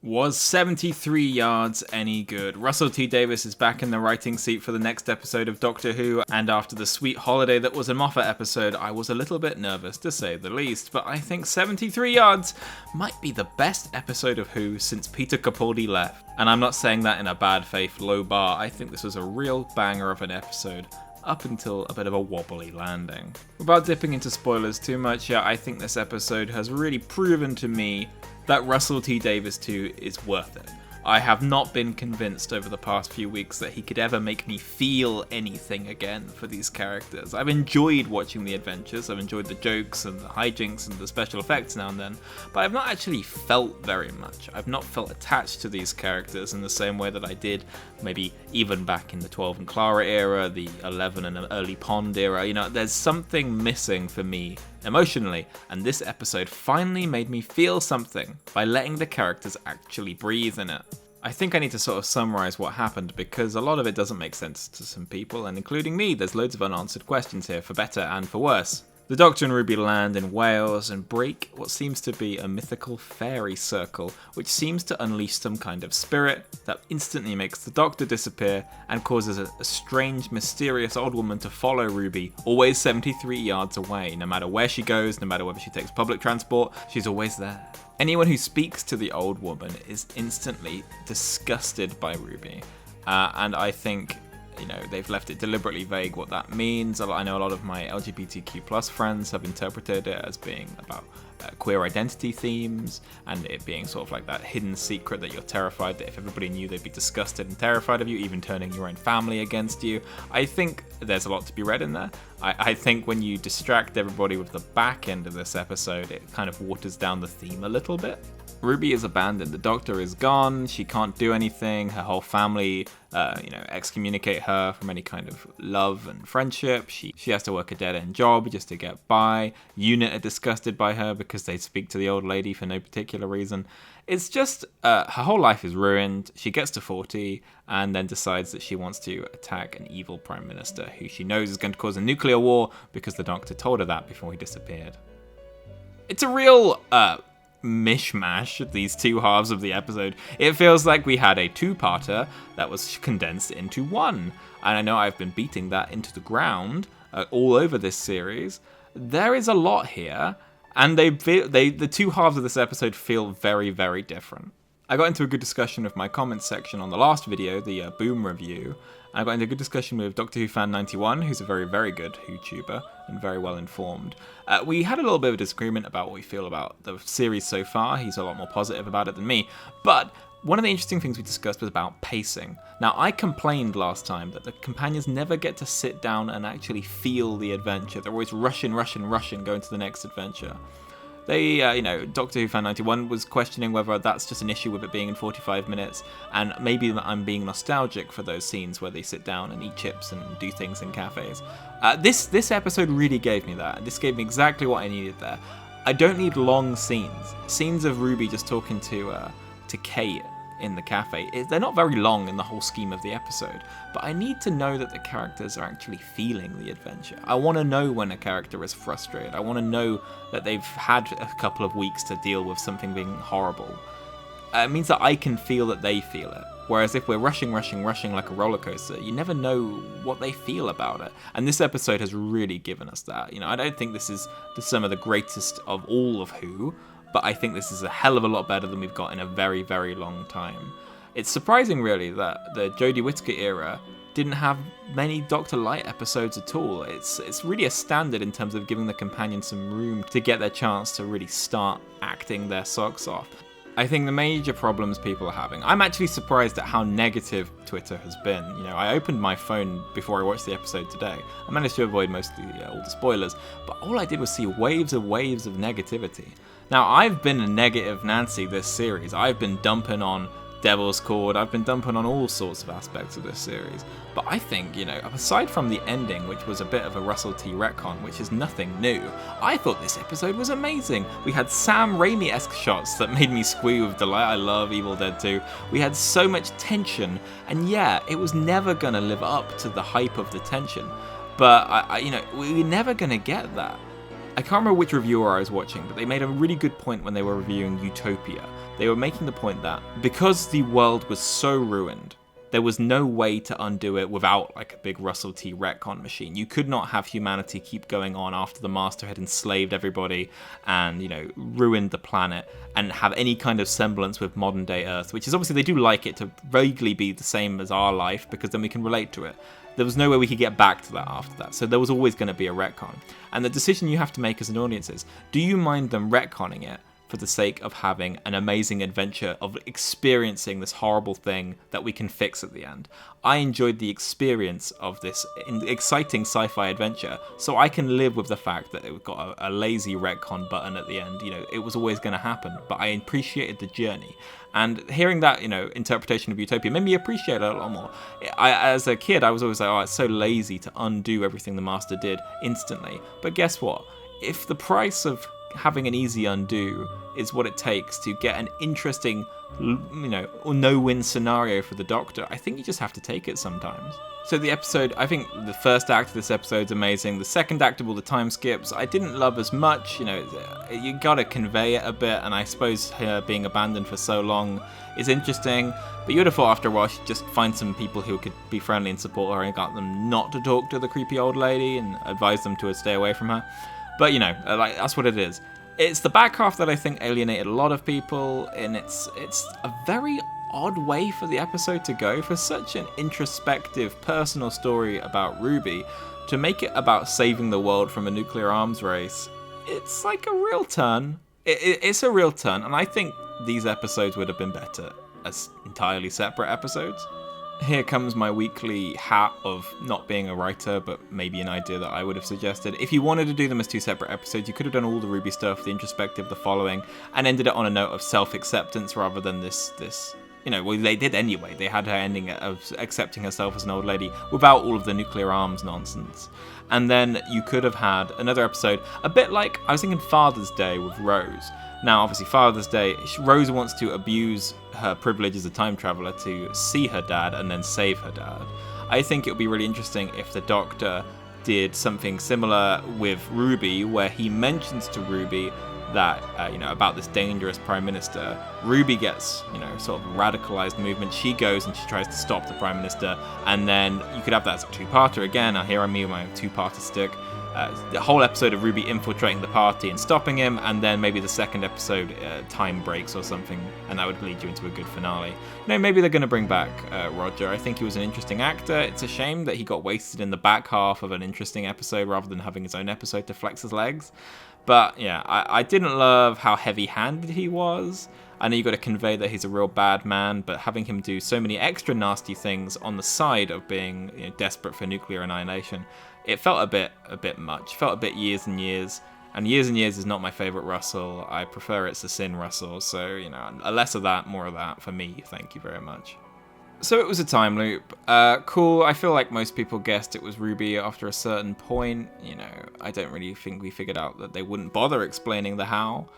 Was 73 yards any good? Russell T Davies is back in the writing seat for the next episode of Doctor Who, and after the sweet holiday that was a Moffat episode, I was a little bit nervous to say the least, but I think 73 yards might be the best episode of Who since Peter Capaldi left. And I'm not saying that in a bad faith low bar, I think this was a real banger of an episode, up until a bit of a wobbly landing. Without dipping into spoilers too much, I think this episode has really proven to me that Russell T Davies 2 is worth it. I have not been convinced over the past few weeks that he could ever make me feel anything again for these characters. I've enjoyed watching the adventures, I've enjoyed the jokes and the hijinks and the special effects now and then, but I've not actually felt very much. I've not felt attached to these characters in the same way that I did maybe even back in the 12 and Clara era, the 11 and early Pond era. You know, there's something missing for me emotionally, and this episode finally made me feel something by letting the characters actually breathe in it. I think I need to sort of summarize what happened because a lot of it doesn't make sense to some people, and including me, there's loads of unanswered questions here, for better and for worse. The Doctor and Ruby land in Wales and break what seems to be a mythical fairy circle, which seems to unleash some kind of spirit that instantly makes the Doctor disappear and causes a strange, mysterious old woman to follow Ruby, always 73 yards away. No matter where she goes, no matter whether she takes public transport, she's always there. Anyone who speaks to the old woman is instantly disgusted by Ruby, and I think they've left it deliberately vague what that means. I know a lot of my LGBTQ+ friends have interpreted it as being about queer identity themes, and it being sort of like that hidden secret that you're terrified that if everybody knew they'd be disgusted and terrified of you, even turning your own family against you. I think there's a lot to be read in there. I think when you distract everybody with the back end of this episode, it kind of waters down the theme a little bit. Ruby is abandoned, the Doctor is gone, she can't do anything, her whole family, excommunicate her from any kind of love and friendship, she has to work a dead-end job just to get by, Unit are disgusted by her because they speak to the old lady for no particular reason. It's just, her whole life is ruined, she gets to 40, and then decides that she wants to attack an evil Prime Minister who she knows is going to cause a nuclear war because the Doctor told her that before he disappeared. It's a real, mishmash of these two halves of the episode. It feels like we had a two-parter that was condensed into one, and I know I've been beating that into the ground all over this series. There is a lot here, and the two halves of this episode feel very, very different. I got into a good discussion with my comments section on the last video, the Boom review, and I got into a good discussion with Doctor Who Fan 91, who's a very, very good YouTuber and very well informed. We had a little bit of a disagreement about what we feel about the series so far. He's a lot more positive about it than me, but one of the interesting things we discussed was about pacing. Now, I complained last time that the companions never get to sit down and actually feel the adventure. They're always rushing, going to the next adventure. They, Doctor Who Fan 91 was questioning whether that's just an issue with it being in 45 minutes, and maybe I'm being nostalgic for those scenes where they sit down and eat chips and do things in cafes. This episode really gave me that. This gave me exactly what I needed there. I don't need long scenes. Scenes of Ruby just talking to Kate in the cafe, they're not very long in the whole scheme of the episode, but I need to know that the characters are actually feeling the adventure. I want to know when a character is frustrated. I want to know that they've had a couple of weeks to deal with something being horrible. It means that I can feel that they feel it. Whereas if we're rushing like a roller coaster, you never know what they feel about it. And this episode has really given us that. I don't think this is some of the greatest of all of Who, but I think this is a hell of a lot better than we've got in a very, very long time. It's surprising, really, that the Jodie Whittaker era didn't have many Dr. Light episodes at all. It's really a standard in terms of giving the companions some room to get their chance to really start acting their socks off. I think the major problems people are having, I'm actually surprised at how negative Twitter has been. I opened my phone before I watched the episode today. I managed to avoid all the spoilers, but all I did was see waves of negativity. Now, I've been a negative Nancy this series. I've been dumping on Devil's Cord, I've been dumping on all sorts of aspects of this series. But I think, aside from the ending, which was a bit of a Russell T retcon, which is nothing new, I thought this episode was amazing. We had Sam Raimi-esque shots that made me squeal with delight. I love Evil Dead 2. We had so much tension, and yeah, it was never gonna live up to the hype of the tension. But, we're never gonna get that. I can't remember which reviewer I was watching, but they made a really good point when they were reviewing Utopia. They were making the point that because the world was so ruined, there was no way to undo it without like a big Russell T retcon machine. You could not have humanity keep going on after the Master had enslaved everybody and, you know, ruined the planet and have any kind of semblance with modern day Earth, which is obviously they do like it to vaguely be the same as our life because then we can relate to it. There was no way we could get back to that after that, so there was always going to be a retcon. And the decision you have to make as an audience is, do you mind them retconning it for the sake of having an amazing adventure of experiencing this horrible thing that we can fix at the end? I enjoyed the experience of this exciting sci-fi adventure, so I can live with the fact that it got a lazy retcon button at the end. You know, it was always going to happen, but I appreciated the journey. And hearing that, you know, interpretation of Utopia made me appreciate it a lot more. As a kid, I was always like, oh, it's so lazy to undo everything the Master did instantly. But guess what? If the price of having an easy undo is what it takes to get an interesting, you know, no-win scenario for the Doctor, I think you just have to take it sometimes. So the episode, I think the first act of this episode's amazing. The second act of all the time skips, I didn't love as much. You know, you gotta convey it a bit, and I suppose her being abandoned for so long is interesting. But you would have thought after a while she'd just find some people who could be friendly and support her and got them not to talk to the creepy old lady and advise them to stay away from her. But, you know, like, that's what it is. It's the back half that I think alienated a lot of people, and it's a very odd way for the episode to go. For such an introspective, personal story about Ruby, to make it about saving the world from a nuclear arms race, it's like a real turn. It's a real turn, and I think these episodes would have been better as entirely separate episodes. Here comes my weekly hat of not being a writer, but maybe an idea that I would have suggested. If you wanted to do them as two separate episodes, you could have done all the Ruby stuff, the introspective, the following, and ended it on a note of self-acceptance rather than this, you know, well, they did anyway. They had her ending of accepting herself as an old lady without all of the nuclear arms nonsense. And then you could have had another episode, a bit like, I was thinking Father's Day with Rose. Now, obviously, Father's Day, Rose wants to abuse her privilege as a time traveler to see her dad and then save her dad. I think it would be really interesting if the Doctor did something similar with Ruby, where he mentions to Ruby that, you know, about this dangerous Prime Minister. Ruby gets, you know, sort of radicalized movement. She goes and she tries to stop the Prime Minister, and then you could have that as a two-parter again. Now, here I'm me with my two-parter stick. The whole episode of Ruby infiltrating the party and stopping him, and then maybe the second episode time breaks or something, and that would lead you into a good finale. You know, maybe they're going to bring back Roger. I think he was an interesting actor. It's a shame that he got wasted in the back half of an interesting episode rather than having his own episode to flex his legs. But yeah, I didn't love how heavy-handed he was. I know you got to convey that he's a real bad man, but having him do so many extra nasty things on the side of being, you know, desperate for nuclear annihilation, it felt a bit much. Felt a bit years and years. And years is not my favourite Russell. I prefer It's a Sin Russell. So, you know, less of that, more of that for me. Thank you very much. So it was a time loop. Cool. I feel like most people guessed it was Ruby after a certain point. You know, I don't really think we figured out that they wouldn't bother explaining the how.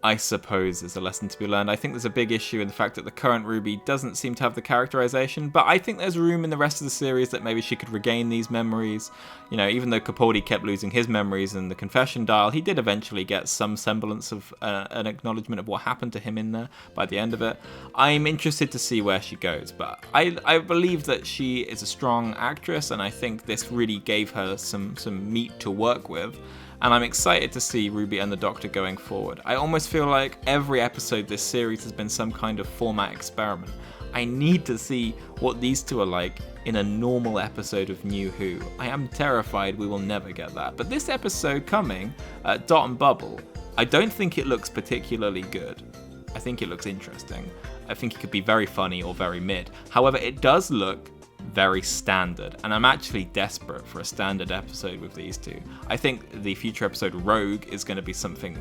I suppose there's a lesson to be learned. I think there's a big issue in the fact that the current Ruby doesn't seem to have the characterization, but I think there's room in the rest of the series that maybe she could regain these memories. You know, even though Capaldi kept losing his memories in the confession dial, he did eventually get some semblance of an acknowledgement of what happened to him in there by the end of it. I'm interested to see where she goes, but I believe that she is a strong actress, and I think this really gave her some meat to work with. And I'm excited to see Ruby and the Doctor going forward. I almost feel like every episode this series has been some kind of format experiment. I need to see what these two are like in a normal episode of New Who. I am terrified we will never get that. But this episode coming, Dot and Bubble, I don't think it looks particularly good. I think it looks interesting. I think it could be very funny or very mid. However, it does look very standard, and I'm actually desperate for a standard episode with these two. I think the future episode Rogue is going to be something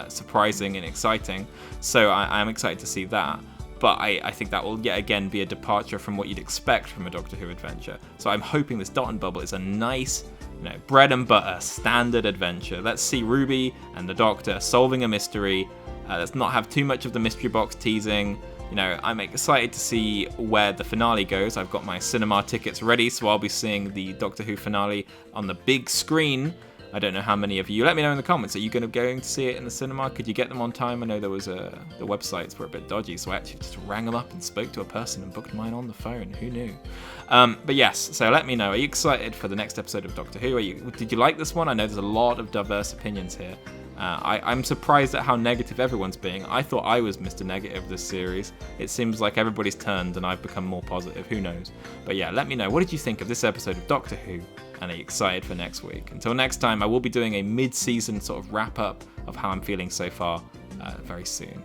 surprising and exciting, so I'm excited to see that. But I think that will yet again be a departure from what you'd expect from a Doctor Who adventure. So I'm hoping this Dot and Bubble is a nice, you know, bread and butter standard adventure. Let's see Ruby and the Doctor solving a mystery. Let's not have too much of the mystery box teasing. You know, I'm excited to see where the finale goes. I've got my cinema tickets ready, so I'll be seeing the Doctor Who finale on the big screen I don't know how many of you. Let me know in the comments. Are you going to see it in the cinema? Could you get them on time? I know there was the websites were a bit dodgy, so I actually just rang them up and spoke to a person and booked mine on the phone. Who knew? But yes, so let me know. Are you excited for the next episode of Doctor Who? Did you like this one? I know there's a lot of diverse opinions here. I'm surprised at how negative everyone's being. I thought I was Mr. Negative this series. It seems like everybody's turned and I've become more positive. Who knows? But yeah, let me know. What did you think of this episode of Doctor Who? And are you excited for next week? Until next time, I will be doing a mid-season sort of wrap-up of how I'm feeling so far very soon.